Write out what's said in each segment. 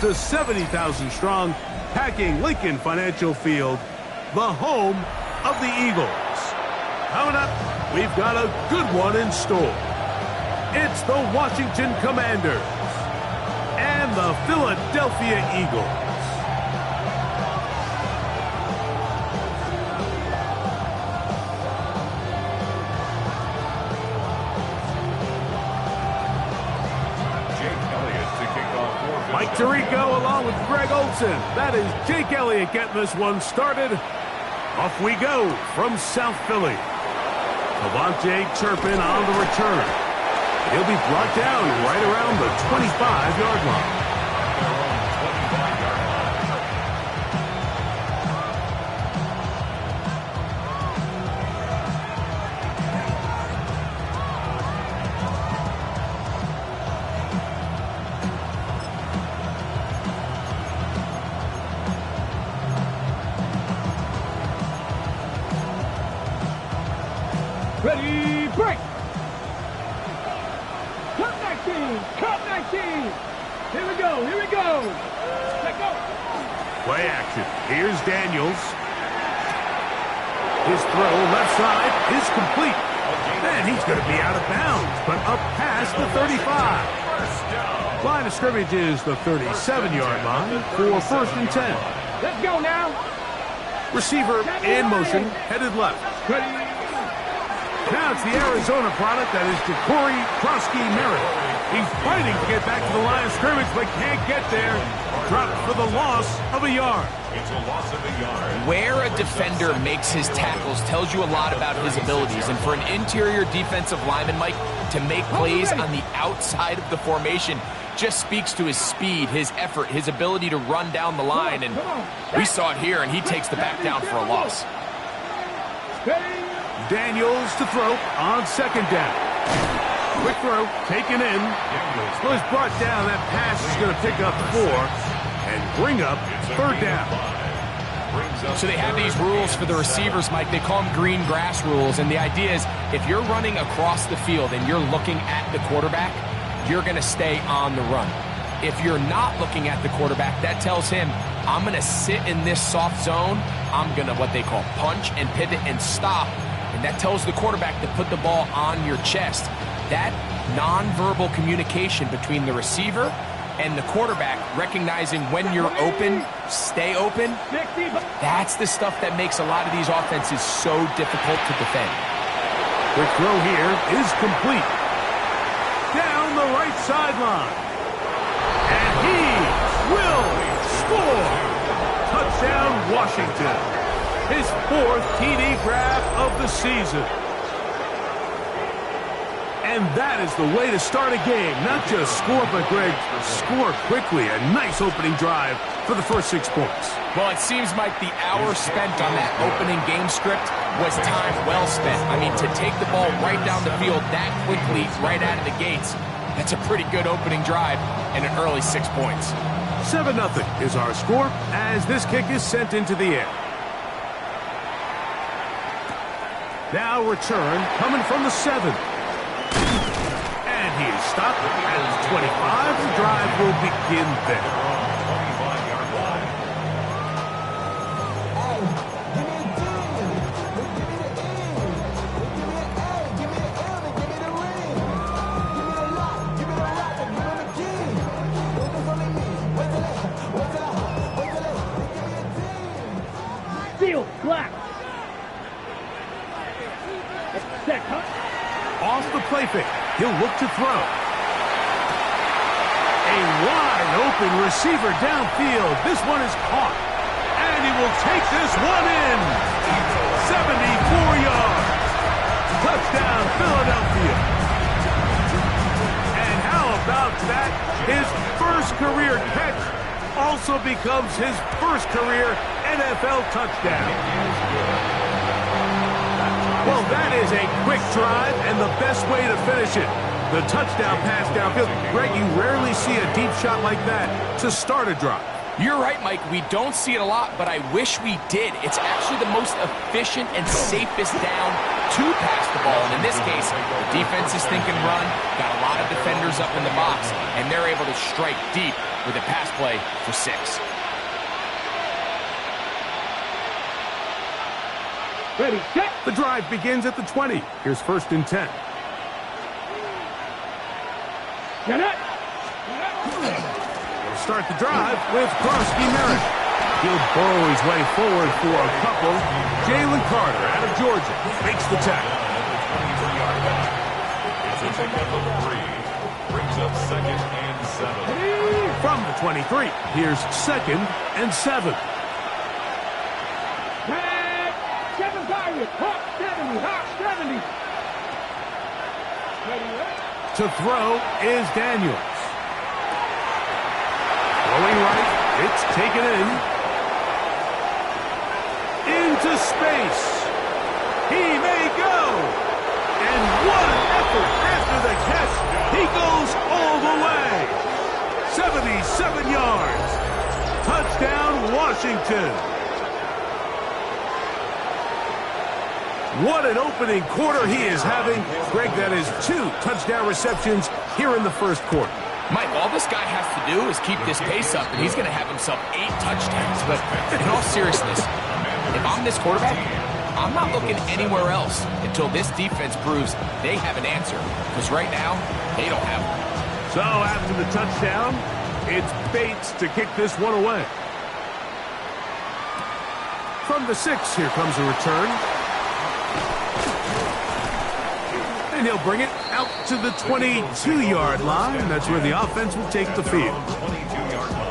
to 70,000 strong, packing Lincoln Financial Field, the home of the Eagles. Coming up, we've got a good one in store. It's the Washington Commanders and the Philadelphia Eagles. Mike Tirico along with Greg Olson. That is Jake Elliott getting this one started. Off we go from South Philly. Cavante Turpin on the return. He'll be brought down right around the 25-yard line. Ready, break! Cut 19! Cut 19! Here we go, here we go! Let go! Play action. Here's Daniels. His throw left side is complete. And he's going to be out of bounds, but up past the 35. Line of scrimmage is the 37-yard line for 1st and 10. Let's go now! Receiver in motion, headed left. Ready! Now it's the Arizona product that is Ja'Cory Krosky-Merritt. He's fighting to get back to the line of scrimmage, but can't get there. Dropped for the loss of a yard. It's a loss of a yard. Where a defender makes his tackles tells you a lot about his abilities. And for an interior defensive lineman, Mike, to make plays on the outside of the formation just speaks to his speed, his effort, his ability to run down the line. And we saw it here, and he takes the back down for a loss. Daniels to throw on 2nd down. Quick throw, taken in. Was brought down. That pass is going to pick up 4 and bring up 3rd down. So they have these rules for the receivers, Mike. They call them green grass rules. And the idea is if you're running across the field and you're looking at the quarterback, you're going to stay on the run. If you're not looking at the quarterback, that tells him, I'm going to sit in this soft zone. I'm going to what they call punch and pivot and stop. And that tells the quarterback to put the ball on your chest. That nonverbal communication between the receiver and the quarterback, recognizing when you're open, stay open, that's the stuff that makes a lot of these offenses so difficult to defend. The throw here is complete. Down the right sideline. And he will score. Touchdown, Washington. His 4th TD grab of the season. And that is the way to start a game. Not just score, but, Greg, score quickly. A nice opening drive for the first 6 points. Well, it seems like the hour spent on that opening game script was time well spent. I mean, to take the ball right down the field that quickly, right out of the gates, that's a pretty good opening drive and an early 6 points. 7-0 is our score as this kick is sent into the air. Now return coming from the 7. And he is stopped at the 25. The drive will begin there. Field, black. Set, huh? Off the play fake. He'll look to throw. A wide open receiver downfield. This one is caught. And he will take this one in. 74 yards. Touchdown, Philadelphia. And how about that? His first career catch also becomes his first career NFL touchdown. Well, that is a quick drive and the best way to finish it. The touchdown pass downfield. Greg, you rarely see a deep shot like that to start a drive. You're right, Mike. We don't see it a lot, but I wish we did. It's actually the most efficient and safest down to pass the ball. And in this case, the defense is thinking run, got a lot of defenders up in the box, and they're able to strike deep with a pass play for 6. Ready, set. The drive begins at the 20. Here's 1st and 10. Get it. We'll start the drive with Krosky Merritt. He'll burrow his way forward for a couple. Jalen Carter out of Georgia makes the tackle. It's a pickup of 3. Brings up 2nd and 7. From the 23, here's 2nd and 7. Tag. 7 Pirates. Hawk 70. Hawk 70. Ready, right? To throw is Daniels. Throwing right, it's taken in. Into space. He may go. And what an effort after the catch. He goes all the way. 77 yards. Touchdown, Washington. What an opening quarter he is having. Greg, that is 2 touchdown receptions here in the 1st quarter. Mike, all this guy has to do is keep this pace up, and he's going to have himself 8 touchdowns. But in all seriousness, if I'm this quarterback, I'm not looking anywhere else until this defense proves they have an answer. Because right now, they don't have one. So after the touchdown, it's Bates to kick this one away. From the 6, here comes a return. And he'll bring it out to the 22-yard line. That's where the offense will take the field. 22-yard line.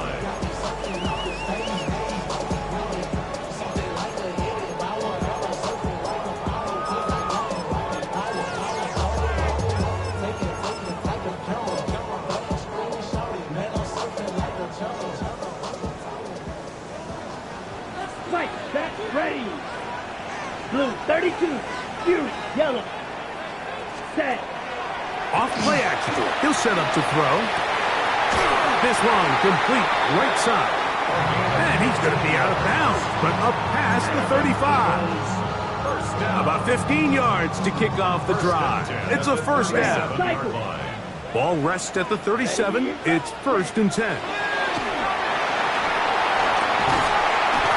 Fight. Back. Ready. Blue 32. Fury. Yellow. Set. Off play action. He'll set up to throw. This one complete right side. And he's going to be out of bounds, but up past the 35. About 15 yards to kick off the drive. It's a 1st down. Ball rests at the 37. It's 1st and 10.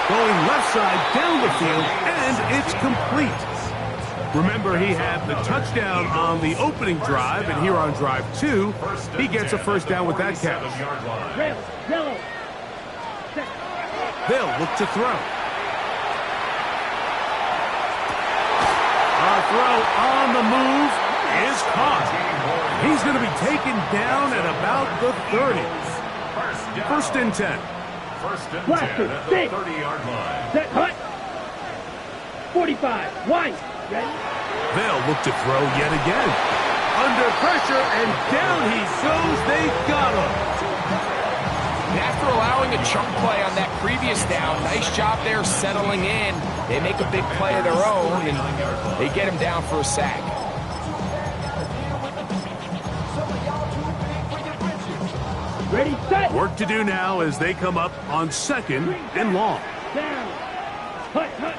Going left side down the field, and it's complete. Remember, he had the touchdown on the opening drive, and here on drive 2, he gets a 1st down with that catch. Red. Yellow. Set. They'll look to throw. A throw on the move is caught. He's going to be taken down at about the 30. 1st and 10. 1st and 10 Blaster. at the 6. 30-yard line. Set. Hut. 45. White. Ready. They'll look to throw yet again. Under pressure, and down he goes. They got him. And after allowing a chunk play on that previous down, nice job there settling in. They make a big play of their own, and they get him down for a sack. Ready, set. Work to do now as they come up on 2nd and long. Down. Hut, hut.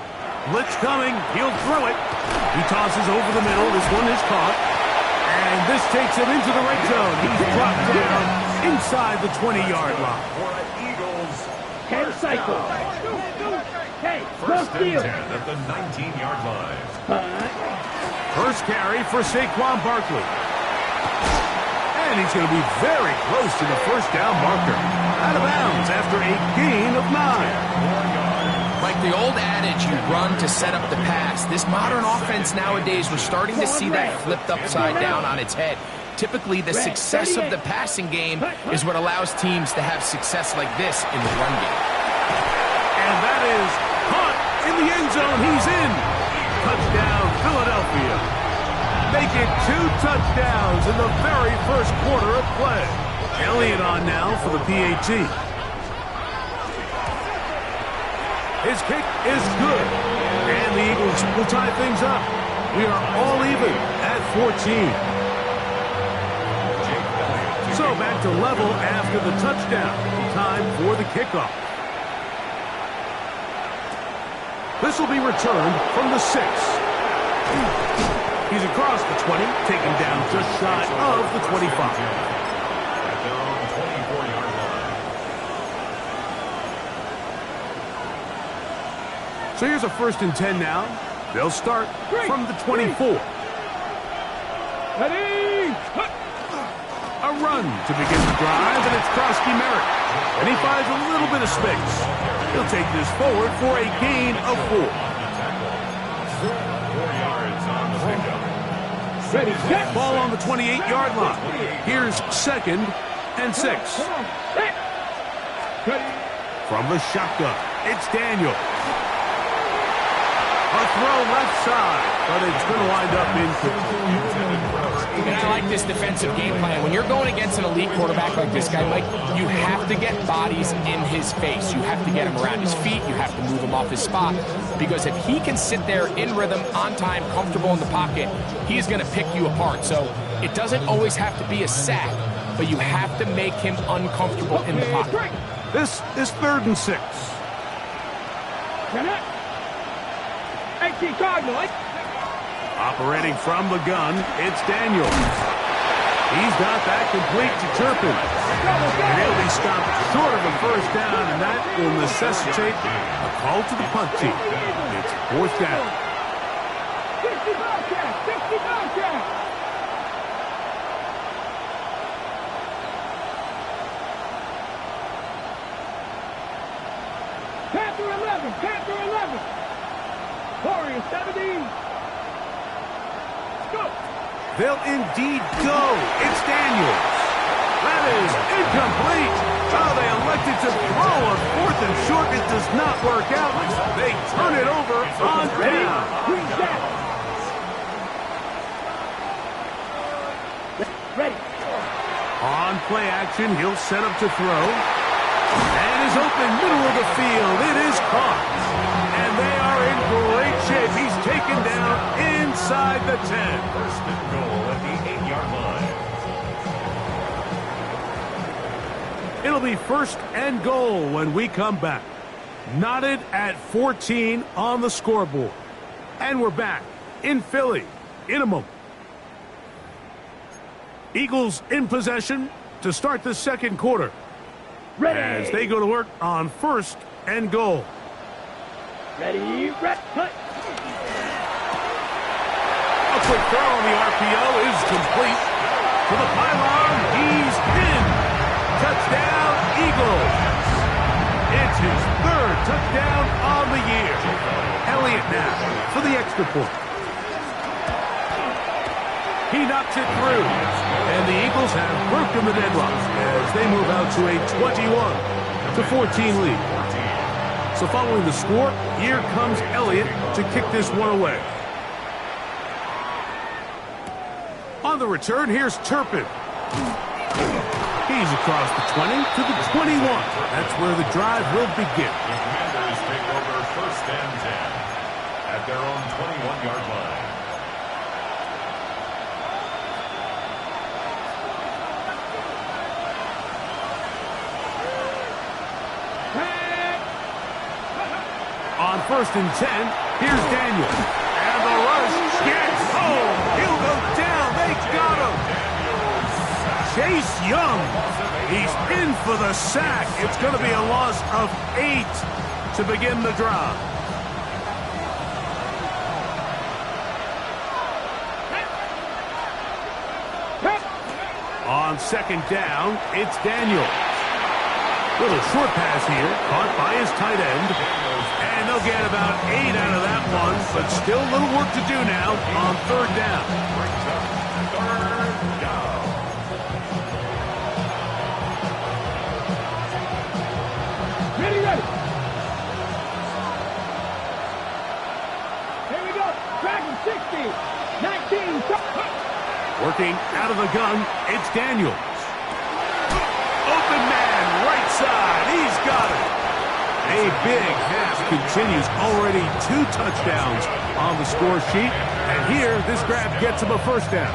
Blitz coming. He'll throw it. He tosses over the middle. This one is caught. And this takes him into the red zone. He's dropped down inside the 20-yard line. For an Eagles. 10 cycle. Hey, no 1st steal. and 10 at the 19-yard line. First carry for Saquon Barkley. And he's going to be very close to the 1st down marker. Out of bounds after a gain of 9. Like the old adage, you run to set up the pass. This modern offense nowadays, we're starting to see that flipped upside down on its head. Typically, the success of the passing game is what allows teams to have success like this in the run game. And that is caught in the end zone. He's in. Touchdown, Philadelphia. They get 2 touchdowns in the very 1st quarter of play. Elliott on now for the PAT. His kick is good. And the Eagles will tie things up. We are all even at 14. So back to level after the touchdown. Time for the kickoff. This will be returned from the 6. He's across the 20, taken down just shy of the 25. At their own 24-yard line. So here's a 1st and 10 now. They'll start from the 24. Ready? A run to begin the drive, and it's Krosky Merritt. And he finds a little bit of space. He'll take this forward for a gain of 4. 4 yards on the pickup. Ready, set. Ball on the 28-yard line. Here's 2nd and 6. Come on. Set. Ready. From the shotgun, it's Daniel. A throw left side, but it's going to wind up incomplete. And I like this defensive game plan. When you're going against an elite quarterback like this guy, Mike, you have to get bodies in his face. You have to get him around his feet. You have to move him off his spot. Because if he can sit there in rhythm, on time, comfortable in the pocket, he's going to pick you apart. So it doesn't always have to be a sack, but you have to make him uncomfortable in the pocket. This is 3rd and 6. Operating from the gun, it's Daniel. He's got that complete to Turpin. And he'll be stopped short of a 1st down, and that will necessitate a call to the punt team. It's 4th down. 60 Bobcat. Panther 11. Warriors 17. Go. They'll indeed go. It's Daniels. That is incomplete. Oh, they elected to throw on 4th and short. It does not work out. They turn it over on down. Green set. Ready. On play action, he'll set up to throw. And is open middle of the field. It is caught. And they are in great shape. He's taken down inside the 10. 1st and goal at the 8-yard line. It'll be 1st and goal when we come back. Knotted at 14 on the scoreboard. And we're back in Philly in a moment. Eagles in possession to start the 2nd quarter. Ready. As they go to work on 1st and goal. Ready. Red. Put. A quick throw on the RPO is complete. To the pylon, he's in. Touchdown, Eagles. It's his 3rd touchdown on the year. Elliott now for the extra point. He knocks it through. And the Eagles have broken the deadlock as they move out to a 21-14 lead. So following the score, here comes Elliott to kick this one away. On the return, here's Turpin. He's across the 20 to the 21. That's where the drive will begin. The Commanders take over 1st and 10 at their own 21-yard line. On 1st and 10, here's Daniel. And the rush gets home. He'll go down. They got him. Chase Young. He's in for the sack. It's going to be a loss of 8 to begin the drive. On 2nd down, it's Daniel. Little short pass here, caught by his tight end. And they'll get about 8 out of that one, but still a little work to do now on 3rd down. 3rd down. Ready. Here we go. Dragon 60. 19. Working out of the gun, it's Daniels. Open man, right side. He's got it. A big half continues. Already 2 touchdowns on the score sheet. And here, this grab gets him a 1st down.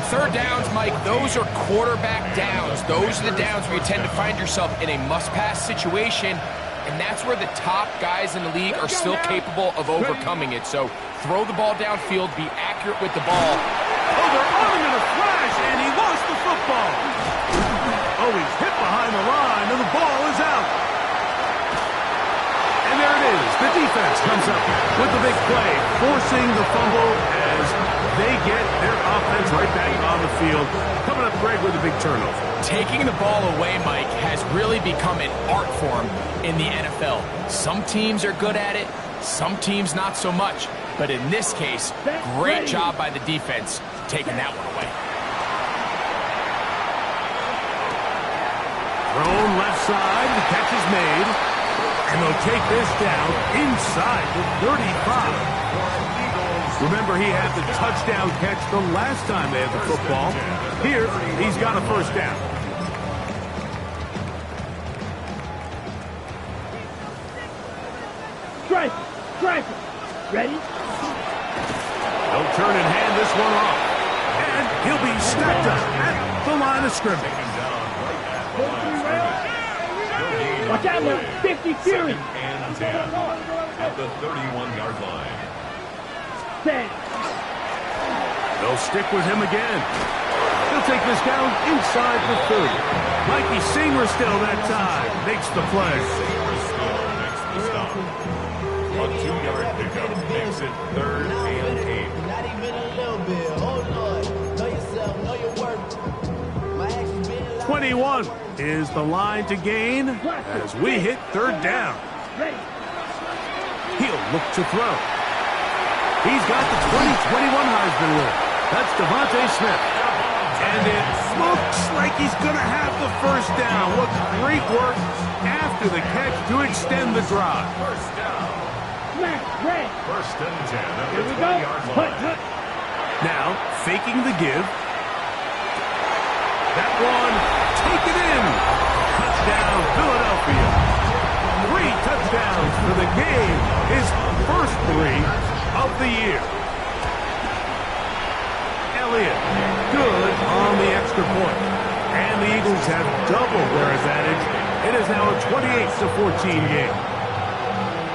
3rd downs, Mike, those are quarterback downs. Those are the downs where you tend to find yourself in a must-pass situation. And that's where the top guys in the league are still capable of overcoming it. So throw the ball downfield, be accurate with the ball. Oh, they're on him in a flash, and he lost the football. Oh, he's hit behind the line, and the ball is out. And there it is. The defense comes up with the big play, forcing the fumble as they get their offense right back on the field. Coming up, Greg, with a big turnover. Taking the ball away, Mike, has really become an art form in the NFL. Some teams are good at it, some teams not so much. But in this case, great job by the defense taking that one away. Thrown left side, the catch is made. And they'll take this down inside the 35. Remember, he had the touchdown catch the last time they had the football. Here, he's got a first down. Strike. Ready? They'll turn and hand this one off. And he'll be stacked up at the line of scrimmage. Watch out now, 50 Fury. And 10 at the 31-yard line. 10. They'll stick with him again. He'll take this down inside the 30. Mikey Singer still that time makes the play. A 2-yard pickup makes it 3rd and 8. Not even a little bit. Oh, Lord. Know yourself. Know your worth. My actions being loud. 21 is the line to gain as we hit 3rd down. He'll look to throw. He's got the 2021 Heisman winner. That's Devontae Smith. And it looks like he's going to have the first down. What great work after the catch to extend the drive. First down. First and 10 at the Here we go. 20-yard line. Now, faking the give. That one, take it in. Touchdown, Philadelphia. 3 touchdowns for the game. His first 3 of the year. Elliott, good on the extra point. And the Eagles have doubled their advantage. It is now a 28-14 game.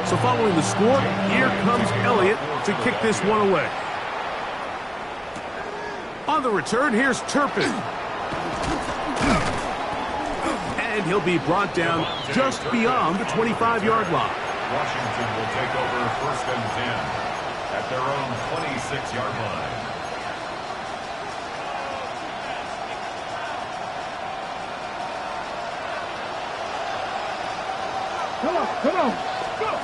So following the score, here comes Elliott to kick this one away. On the return, here's Turpin. And he'll be brought down just beyond the 25-yard line. Washington will take over 1st and 10 at their own 26-yard line. Come on. Go.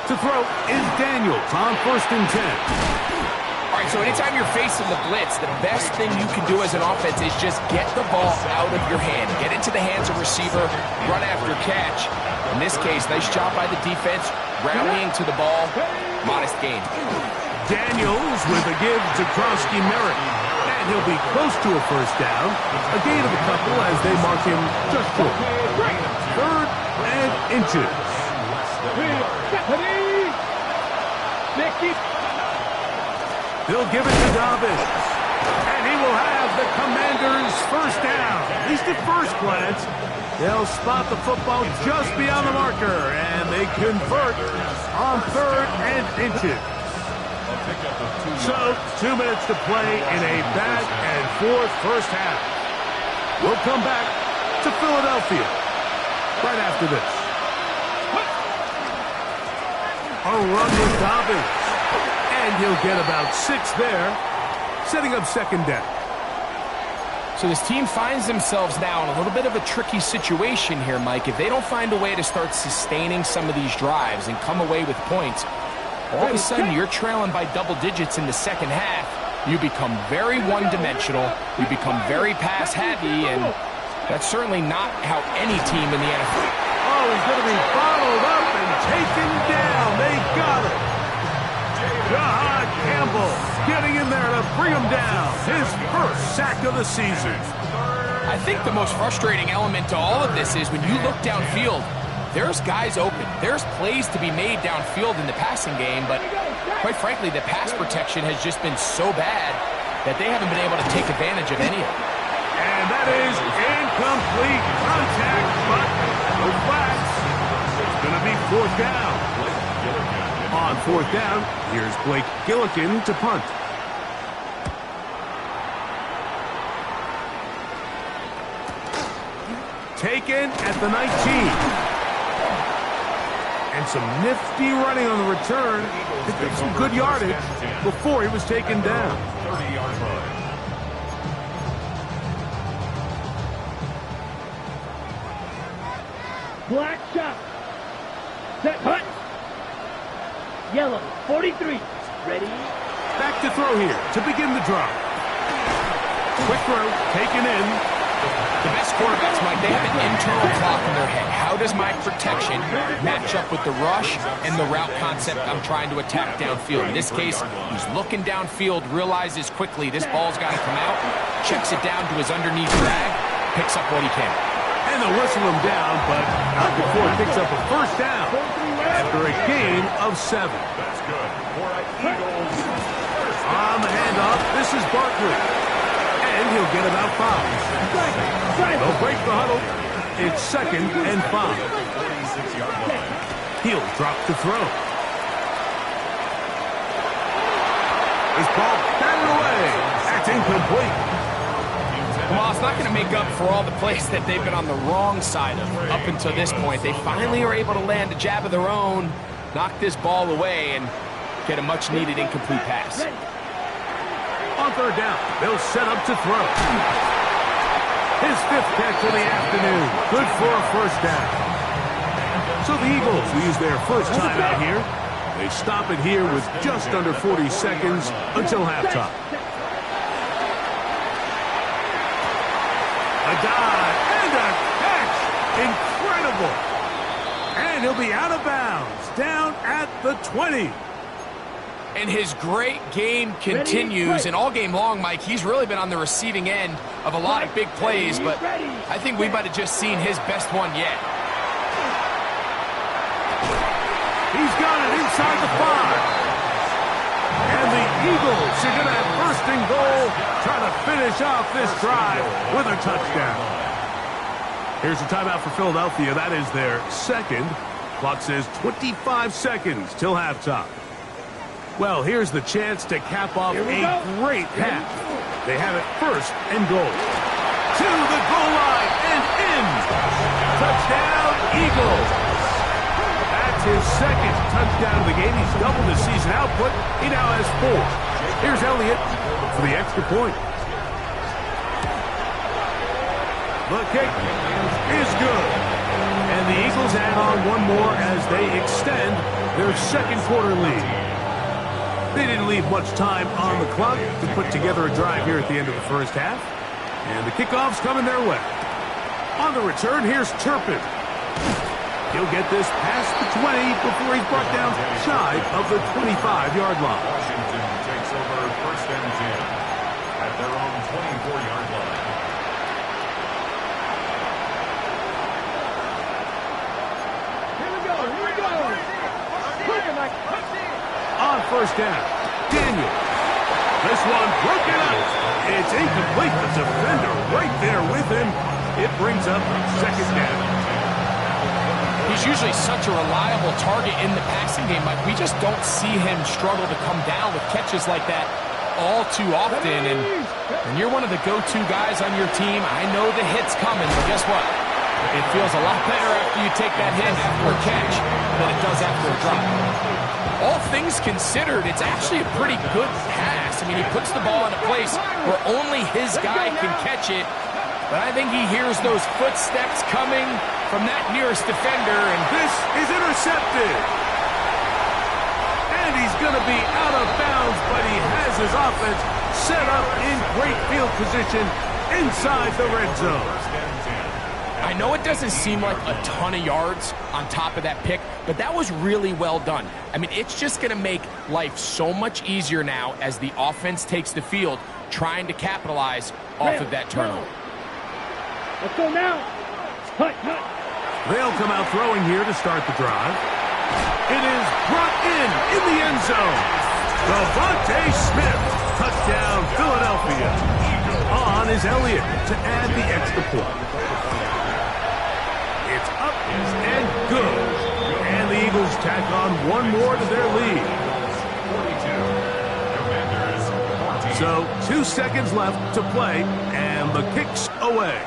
To throw is Daniels on 1st and 10. All right, so anytime you're facing the blitz, the best thing you can do as an offense is just get the ball out of your hand. Get into the hands of receiver, run after catch. In this case, nice job by the defense, rallying to the ball, modest gain. Daniels with a give to Krosky Merritt. And he'll be close to a first down. A gain of a couple as they mark him just short. 3rd and inches. They'll give it to Dobbins. And he will have the Commanders' first down. At least at first glance, they'll spot the football just beyond the marker. And they convert on 3rd and inches. So, 2 minutes to play in a back-and-forth first half. We'll come back to Philadelphia right after this. A run with Dobbins. And he'll get about 6 there, setting up 2nd down. So this team finds themselves now in a little bit of a tricky situation here, Mike. If they don't find a way to start sustaining some of these drives and come away with points, all of a sudden you're trailing by double digits in the second half. You become very one-dimensional. You become very pass-heavy, and that's certainly not how any team in the NFL. Oh, he's going to be followed up and taken down. They got it. Jahad Campbell getting in there to bring him down. His first sack of the season. I think the most frustrating element to all of this is when you look downfield, there's guys open. There's plays to be made downfield in the passing game, but quite frankly, the pass protection has just been so bad that they haven't been able to take advantage of any of it. And that is incomplete contact, but no flags. It's going to be fourth down. On fourth down, here's Blake Gillikin to punt. Taken at the 19. And some nifty running on the return. Picked up some good yardage before he was taken down. 30-yard line. Black shot. Set. Hut. Yellow. 43. Ready. Back to throw here to begin the drive. Quick throw, taken in. The best quarterbacks, Mike, they have an internal clock in their head. How does my protection match up with the rush and the route concept I'm trying to attack downfield? In this case, he's looking downfield, realizes quickly this ball's got to come out, checks it down to his underneath drag, picks up what he can. And they'll whistle him down, but not before he picks up a first down after a gain of 7. That's good. For an Eagles. On the handoff, this is Barkley. And he'll get about 5. They'll break the huddle. It's 2nd and 5. 46-yard line. He'll drop to throw. This ball batted away. That's incomplete. Well, it's not going to make up for all the plays that they've been on the wrong side of up until this point. They finally are able to land a jab of their own, knock this ball away, and get a much-needed incomplete pass. On third down, they'll set up to throw. His 5th catch of the afternoon. Good for a first down. So the Eagles will use their first time out here. They stop it here with just under 40 seconds until halftime. A dive and a catch. Incredible. And he'll be out of bounds down at the 20. And his great game continues, and all game long, Mike, he's really been on the receiving end of a lot of big plays, but I think we might have just seen his best one yet. He's got it inside the 5. And the Eagles are going to have first and goal, trying to finish off this drive with a touchdown. Here's a timeout for Philadelphia. That is their 2nd. Clock says 25 seconds till halftime. Well, here's the chance to cap off a great half. They have it first and goal. To the goal line and in. Touchdown, Eagles. That's his 2nd touchdown of the game. He's doubled his season output. He now has 4. Here's Elliott for the extra point. The kick is good. And the Eagles add on one more as they extend their 2nd quarter lead. They didn't leave much time on the clock to put together a drive here at the end of the first half. And the kickoff's coming their way. On the return, here's Turpin. He'll get this past the 20 before he's brought down shy of the 25-yard line. Washington takes over first and 10 at their own 24-yard line. Here we go. Here we go. On first down, Daniel. This one broken up. It's incomplete. The defender right there with him. It brings up 2nd down. He's usually such a reliable target in the passing game, Mike. We just don't see him struggle to come down with catches like that all too often. And when you're one of the go-to guys on your team, I know the hit's coming, but guess what? It feels a lot better after you take that hit after a catch than it does after a drop. All things considered, it's actually a pretty good pass. I mean, he puts the ball in a place where only his guy can catch it. But I think he hears those footsteps coming from that nearest defender. And this is intercepted. And he's going to be out of bounds, but he has his offense set up in great field position inside the red zone. I know it doesn't seem like a ton of yards on top of that pick, but that was really well done. I mean, it's just going to make life so much easier now as the offense takes the field, trying to capitalize off of that turnover. Let's go now. Hut. They'll come out throwing here to start the drive. It is brought in the end zone. Devontae Smith, touchdown, Philadelphia. On is Elliott to add the extra point. It's up and good. And the Eagles tack on one more to their lead. 42. Commanders 14. So 2 seconds left to play, and the kick's away.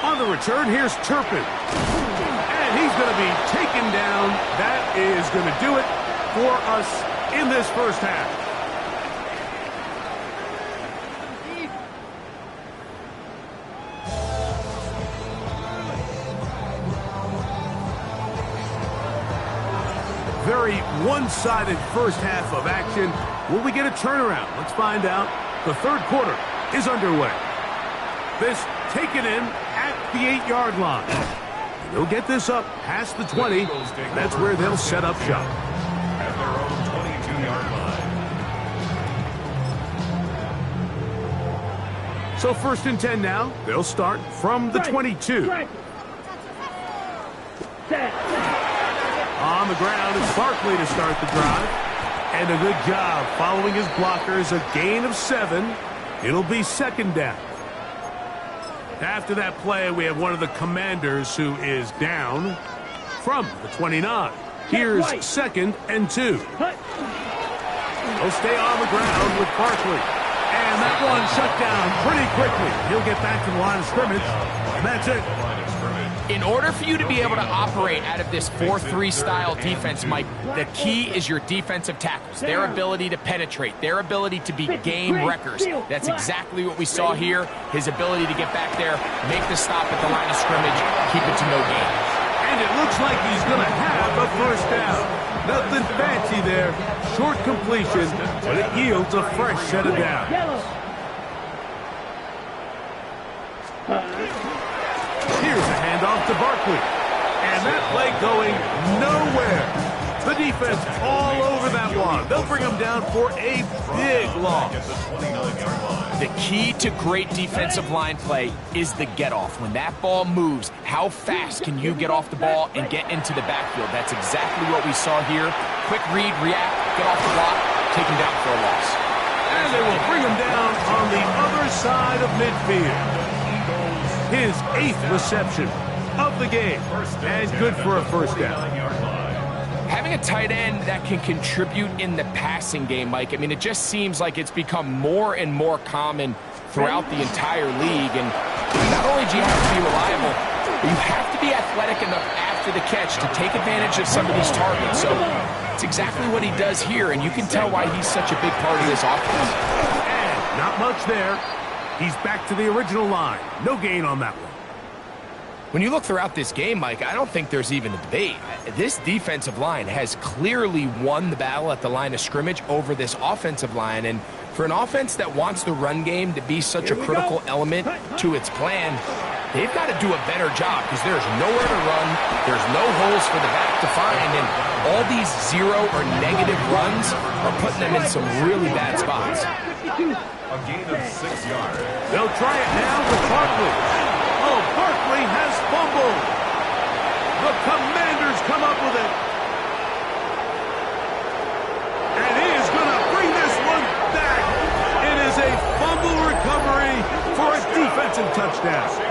On the return, here's Turpin. And he's going to be taken down. That is going to do it for us in this first half. Very one-sided first half of action. Will we get a turnaround? Let's find out. The third quarter is underway. This taken in at the 8-yard line. They'll get this up past the 20. That's where they'll set up shop. At their own 22-yard line. So 1st and 10 now. They'll start from the 22. On the ground is Barkley to start the drive. And a good job following his blockers. A gain of 7. It'll be 2nd down. After that play, we have one of the Commanders who is down from the 29. Here's 2nd and 2. He'll stay on the ground with Barkley. And that one shut down pretty quickly. He'll get back to the line of scrimmage. And that's it. In order for you to be able to operate out of this 4-3 style defense, Mike, the key is your defensive tackles, their ability to penetrate, their ability to be game wreckers. That's exactly what we saw here, his ability to get back there, make the stop at the line of scrimmage, keep it to no gain. And it looks like he's going to have a first down. Nothing fancy there, short completion, but it yields a fresh set of downs. Here's a handoff to Barkley. And that play going nowhere. The defense all over that one. They'll bring him down for a big loss. The key to great defensive line play is the get-off. When that ball moves, how fast can you get off the ball and get into the backfield? That's exactly what we saw here. Quick read, react, get off the block, take him down for a loss. And they will bring him down on the other side of midfield. His 8th reception of the game, and good for a first down. Having a tight end that can contribute in the passing game, Mike, I mean, it just seems like it's become more and more common throughout the entire league. And not only do you have to be reliable, but you have to be athletic enough after the catch to take advantage of some of these targets. So it's exactly what he does here, and you can tell why he's such a big part of this offense. And not much there. He's back to the original line. No gain on that one. When you look throughout this game, Mike, I don't think there's even a debate. This defensive line has clearly won the battle at the line of scrimmage over this offensive line. And for an offense that wants the run game to be such a critical element to its plan, they've got to do a better job because there's nowhere to run. There's no holes for the back to find. And all these 0 or negative runs are putting them in some really bad spots. A gain of 6 yards. They'll try it now with Barkley. Oh, Barkley has fumbled. The Commanders come up with it. And he is going to bring this one back. It is a fumble recovery for a defensive touchdown.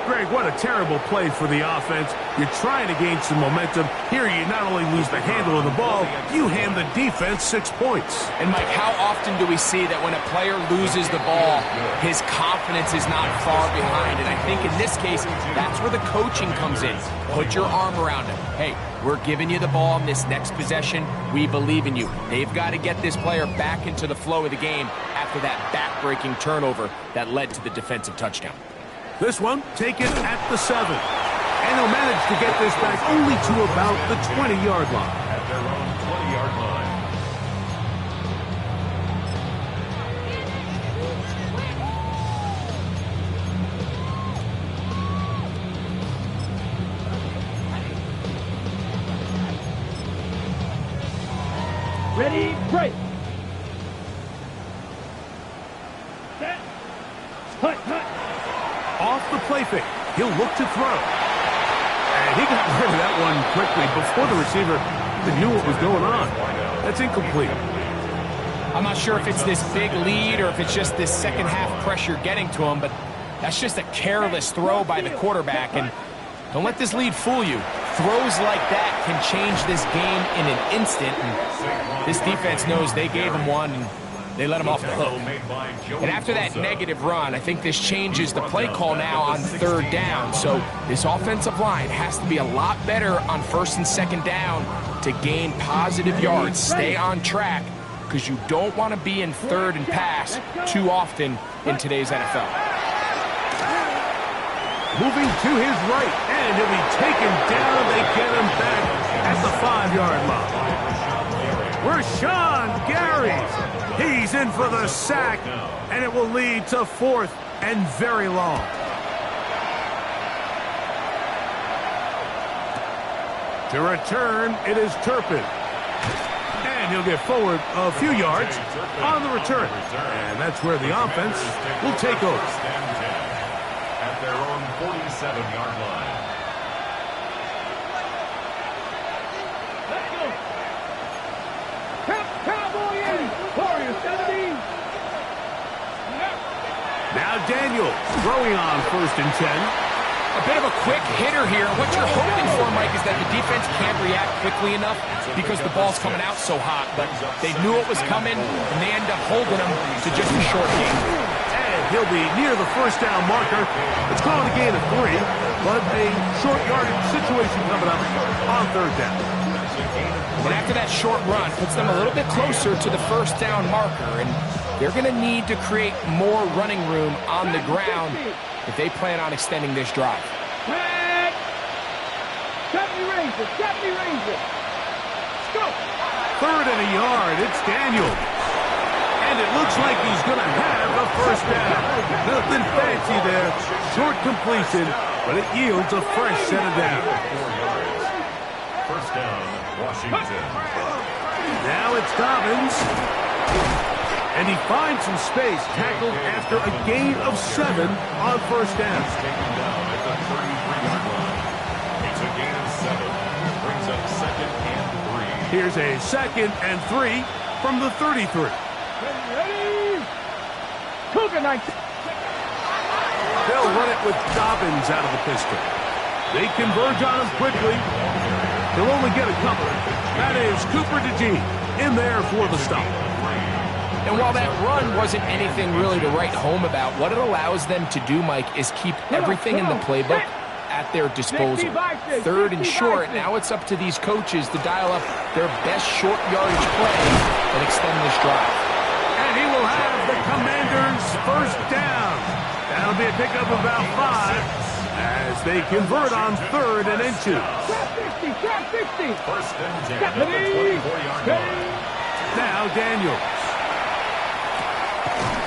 Greg, what a terrible play for the offense. You're trying to gain some momentum. Here you not only lose the handle of the ball, you hand the defense 6 points. And Mike, how often do we see that when a player loses the ball, his confidence is not far behind? And I think in this case, that's where the coaching comes in. Put your arm around him. Hey, we're giving you the ball in this next possession. We believe in you. They've got to get this player back into the flow of the game after that back-breaking turnover that led to the defensive touchdown. This one taken at the 7. And he'll manage to get this back only to about the 20-yard line. At their own 20-yard line. Ready, break. Set. Hut, hut. Off the play fake. He'll look to throw. And he got rid of that one quickly before the receiver even knew what was going on. That's incomplete. I'm not sure if it's this big lead or if it's just this second half pressure getting to him, but That's just a careless throw by the quarterback, and don't let this lead fool you. Throws like that can change this game in an instant, and this defense knows they gave him one, and they let him off the hook. And after that negative run, I think this changes the play call now on third down. So this offensive line has to be a lot better on first and second down to gain positive yards, stay on track, because you don't want to be in third and pass too often in today's NFL. Moving to his right, and he'll be taken down. They get him back at the 5-yard line. Rashawn Gary, he's in for the sack, and it will lead to 4th and very long. To return, it is Turpin. And he'll get forward a few yards on the return. And that's where the offense will take over. At their own 47-yard line. Let's go. Cowboy in. Warrior 17. Now Daniel throwing on 1st and 10. A bit of a quick hitter here. What you're hoping for, Mike, is that the defense can't react quickly enough because the ball's coming out so hot. But they knew it was coming, and they end up holding them to just a short gain. And he'll be near the 1st down marker. It's calling a gain of 3, but a short yardage situation coming up on 3rd down. And after that short run, puts them a little bit closer to the 1st down marker, and they're going to need to create more running room on the ground if they plan on extending this drive. 70 Ranger. Let's go. 3rd and a yard. It's Daniel. And it looks like he's going to have a 1st down. Nothing fancy there. Short completion, but it yields a fresh set of downs. 1st down, Washington. Now it's Dobbins. And he finds some space, tackled after a gain of 7 on 1st down. He's taken down at the 33-yard line. It's a gain of 7. Brings up 2nd and 3. Here's a 2nd and 3 from the 33. Ready. Cougar 19. They'll run it with Dobbins out of the pistol. They converge on him quickly. They'll only get a couple. That is Cooper DeJean in there for the stop. And while that run wasn't anything really to write home about, what it allows them to do, Mike, is keep everything in the playbook at their disposal. 3rd and short, now it's up to these coaches to dial up their best short yardage play and extend this drive. And he will have the Commanders' 1st down. That'll be a pickup of about 5 as they convert on 3rd and inches. Trap 60. 1st and 10 at the 24-yard line. Now Daniels.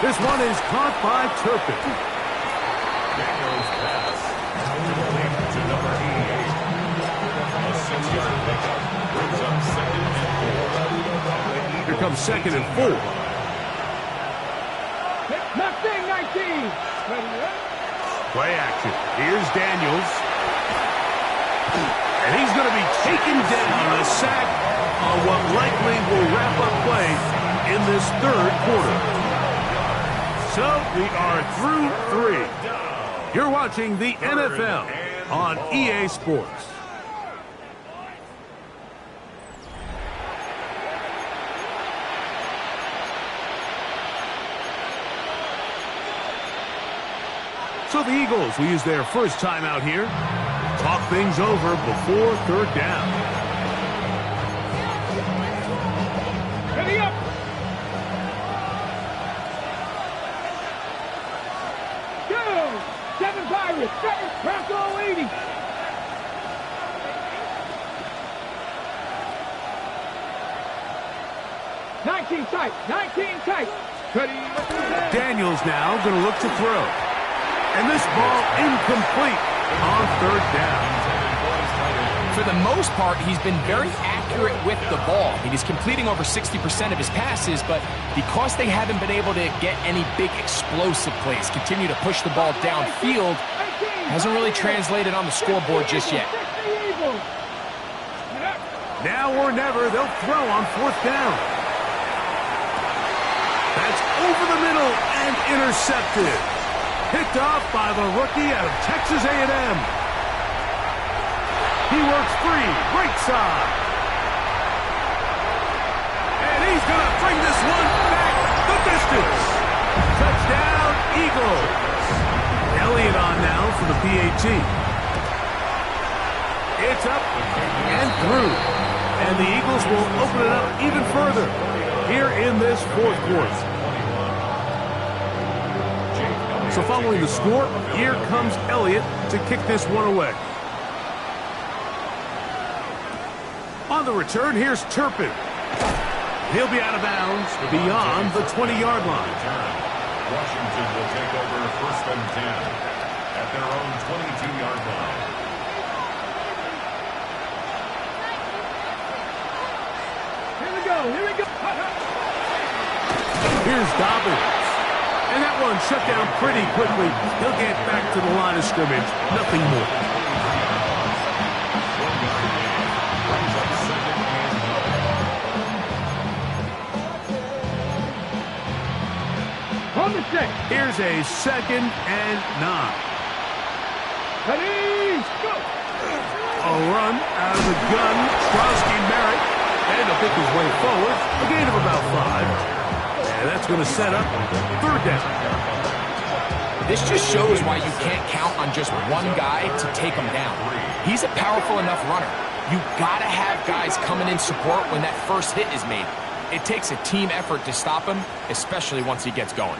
This one is caught by Turpin. Daniels pass. Complete to number 88. A 6-yard pickup brings up 2nd and 4. Here comes 2nd and 4. Mustang 19. Play action. Here's Daniels. And he's going to be taken down, a sack on what likely will wrap up play in this 3rd quarter. So we are through 3. You're watching the NFL on EA Sports. So the Eagles will use their first time out here. Talk things over before 3rd down. Ready up. Go. 7 Pirates. 7 Bronco 80. Nineteen tight. Ready. Daniels now going to look to throw. And this ball incomplete on 3rd down. For the most part, he's been very accurate with the ball. I mean, he's completing over 60% of his passes, but because they haven't been able to get any big explosive plays, continue to push the ball downfield, hasn't really translated on the scoreboard just yet. Now or never, they'll throw on 4th down. That's over the middle and intercepted. Picked off by the rookie out of Texas A&M. He works free, right side. And he's going to bring this one back the distance. Touchdown, Eagles. Elliott on now for the PAT. It's up and through. And the Eagles will open it up even further here in this fourth quarter. So following the score, here comes Elliott to kick this one away. On the return, here's Turpin. He'll be out of bounds beyond the 20-yard line. Washington will take over first and 10 at their own 22-yard line. Here we go. Here we go. Here's Dobbins. And that one shut down pretty quickly. He'll get back to the line of scrimmage. Nothing more. On the 6. Here's a 2nd and 9. Ready, go. A run out of the gun. Strowski Merritt. And he'll pick his way forward. A gain of about 5. And that's going to set up third down. This just shows why you can't count on just one guy to take him down. He's a powerful enough runner. You got to have guys coming in support when that first hit is made. It takes a team effort to stop him, especially once he gets going.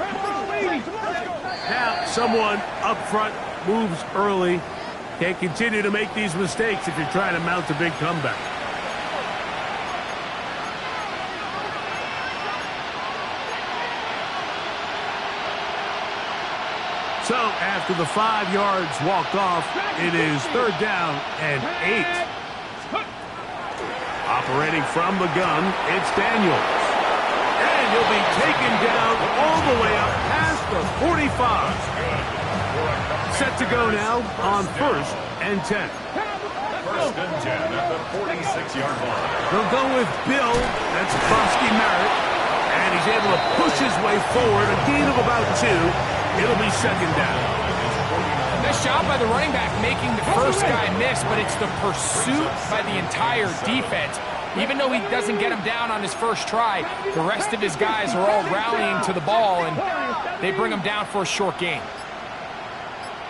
Now, someone up front moves early. Can't continue to make these mistakes if you're trying to mount a big comeback. So, after the 5 yards walked off, it is third down and 8. Operating from the gun, it's Daniels. And he'll be taken down all the way up past the 45. Set to go now on first and 10. First and 10 at the 46-yard line. They'll go with Bill. That's Strowski Merritt. And he's able to push his way forward. A gain of about 2. It'll be second down. Nice job by the running back making the first guy miss, but it's the pursuit by the entire defense. Even though he doesn't get him down on his first try, the rest of his guys are all rallying to the ball, and they bring him down for a short gain.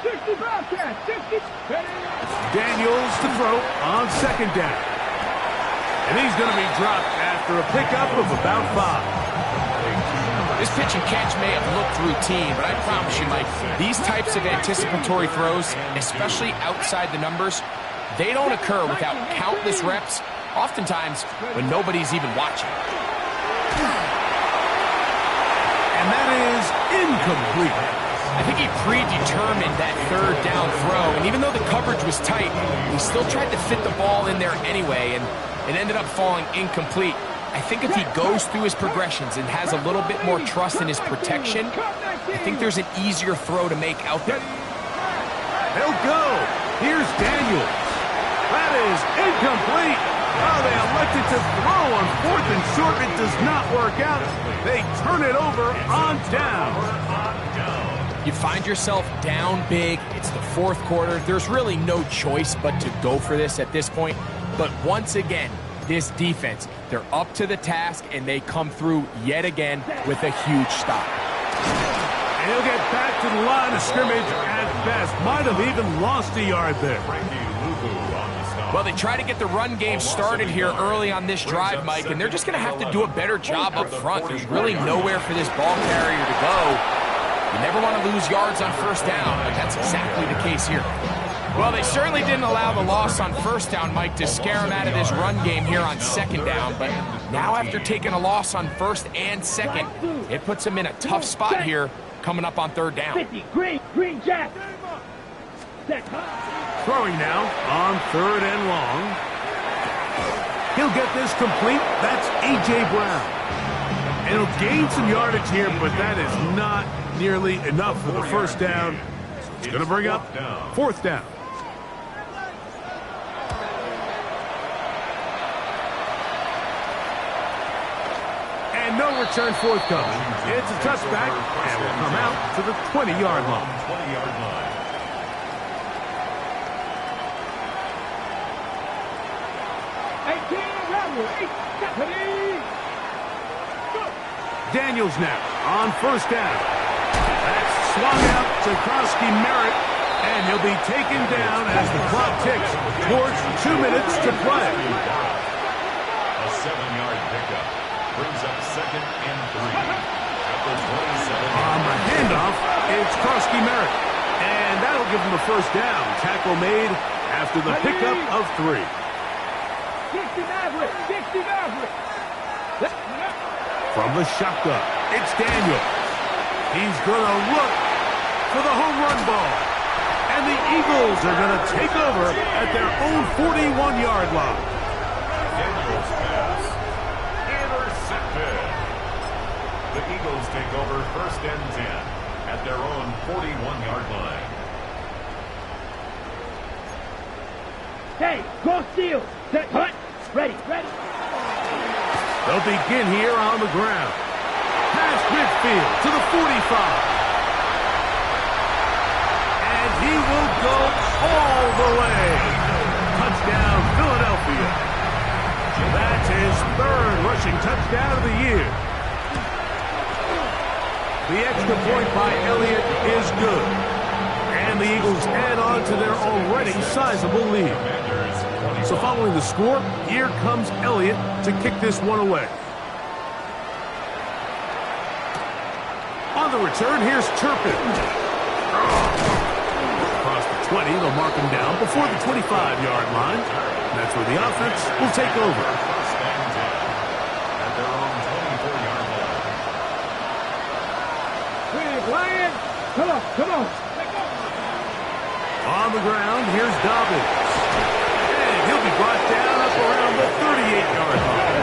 60 Bobcat, 60. Daniels to throw on second down. And he's going to be dropped after a pickup of about 5. This pitch and catch may have looked routine, but I promise you, Mike, these types of anticipatory throws, especially outside the numbers, they don't occur without countless reps, oftentimes when nobody's even watching. And that is incomplete. I think he predetermined that third down throw, and even though the coverage was tight, he still tried to fit the ball in there anyway, and it ended up falling incomplete. I think if he goes through his progressions and has a little bit more trust in his protection, I think there's an easier throw to make out there. They'll go. Here's Daniels. That is incomplete. Oh, they elected to throw on 4th and short. It does not work out. They turn it over on down. You find yourself down big. It's the fourth quarter. There's really no choice but to go for this at this point. But once again, this defense, they're up to the task, and they come through yet again with a huge stop. And he'll get back to the line of scrimmage at best. Might have even lost a yard there. Well, they try to get the run game started here early on this drive, Mike, and they're just going to have to do a better job up front. There's really nowhere for this ball carrier to go. You never want to lose yards on first down, but that's exactly the case here. Well, they certainly didn't allow the loss on first down, Mike, to scare him out of this run game here on second down. But now after taking a loss on first and second, it puts him in a tough spot here coming up on third down. 50, green jack. Throwing now on third and long. He'll get this complete. That's A.J. Brown. And he'll gain some yardage here, but that is not nearly enough for the first down. So it's going to bring up fourth down. And no return forthcoming. It's a touchback, and will come out to the 20-yard line. 20-yard line. Daniels now on first down. That's swung out to Merritt, and he'll be taken down as the clock ticks towards 2 minutes to play. A 7-yard pickup brings up 2nd and 3 at the 27. On the handoff, it's Merritt, and that'll give him a first down. Tackle made after the pickup of 3. 60 Maverick! 60 Maverick! From the shotgun, it's Daniels. He's going to look for the home run ball. And the Eagles are going to take over at their own 41-yard line. Daniels pass. Intercepted. The Eagles take over 1st and 10 at their own 41-yard line. Hey, cross field. Set, hut. Ready, ready. They'll begin here on the ground. Past midfield to the 45. And he will go all the way. Touchdown, Philadelphia. That's his 3rd rushing touchdown of the year. The extra point by Elliott is good. And the Eagles add on to their already sizable lead. So following the score, here comes Elliott to kick this one away. On the return, here's Turpin. Across the 20, they'll mark him down before the 25-yard line. And that's where the offense will take over. At their own 24-yard line. Lion. Come on, come on. On the ground, here's Dobbins. And he'll be brought down up around the 38-yard line.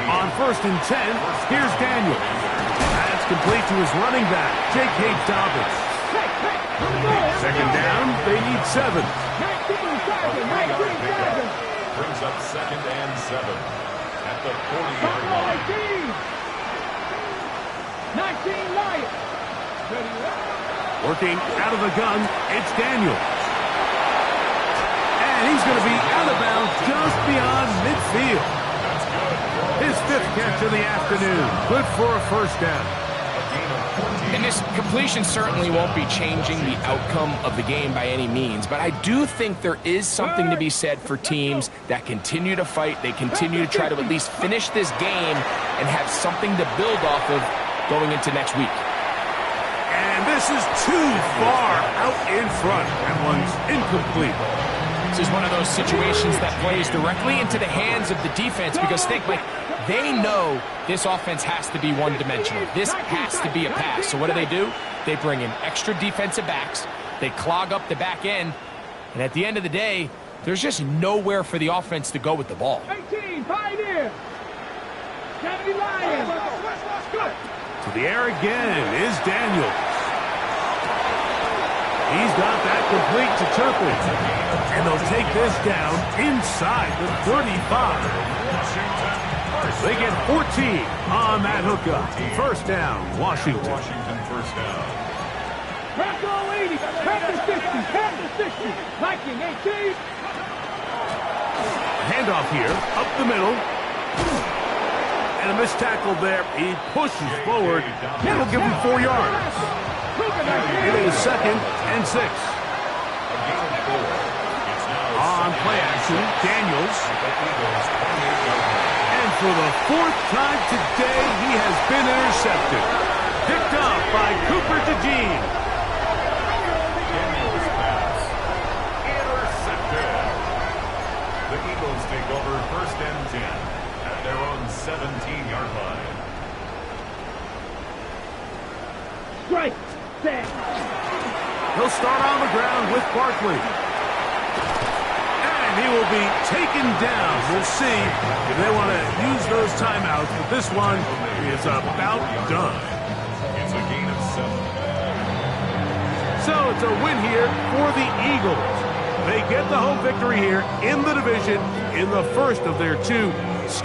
On 1st and 10, here's Daniel. That's complete to his running back, J.K. Dobbins. 2nd down, they need 7. Brings up 2nd and 7 at the 40-yard line. 19 Lions. Working out of the gun, it's Daniel. And he's going to be out of bounds just beyond midfield. His 5th catch of the afternoon. Good for a first down. And this completion certainly won't be changing the outcome of the game by any means, but I do think there is something to be said for teams that continue to fight. They continue to try to at least finish this game and have something to build off of going into next week. And this is too far out in front. That one's incomplete. This is one of those situations that plays directly into the hands of the defense because think, like, they know this offense has to be one-dimensional. This has to be a pass. So what do? They bring in extra defensive backs. They clog up the back end. And at the end of the day, there's just nowhere for the offense to go with the ball. 18, Pioneer. 70 Lions. To the air again is Daniels. He's got that complete to Turpin. And they'll take this down inside the 35. They get 14 on that hookup. First down, Washington. Washington first down. Back to 80. Back to 60. Back to 60. Viking 18. Handoff here, up the middle. And a missed tackle there. He pushes forward. It'll give him 4 yards. It is 2nd and 6. On play action, Daniels. And for the 4th time today, he has been intercepted. Picked up by Cooper DeJean. Daniels pass. Intercepted. The Eagles take over 1st and 10 at their own 17-yard line. Strike. Set. He'll start on the ground with Barkley. And he will be taken down. We'll see if they want to use those timeouts, but this one is about done. It's a gain of 7. So it's a win here for the Eagles. They get the home victory here in the division in the first of their two scheduled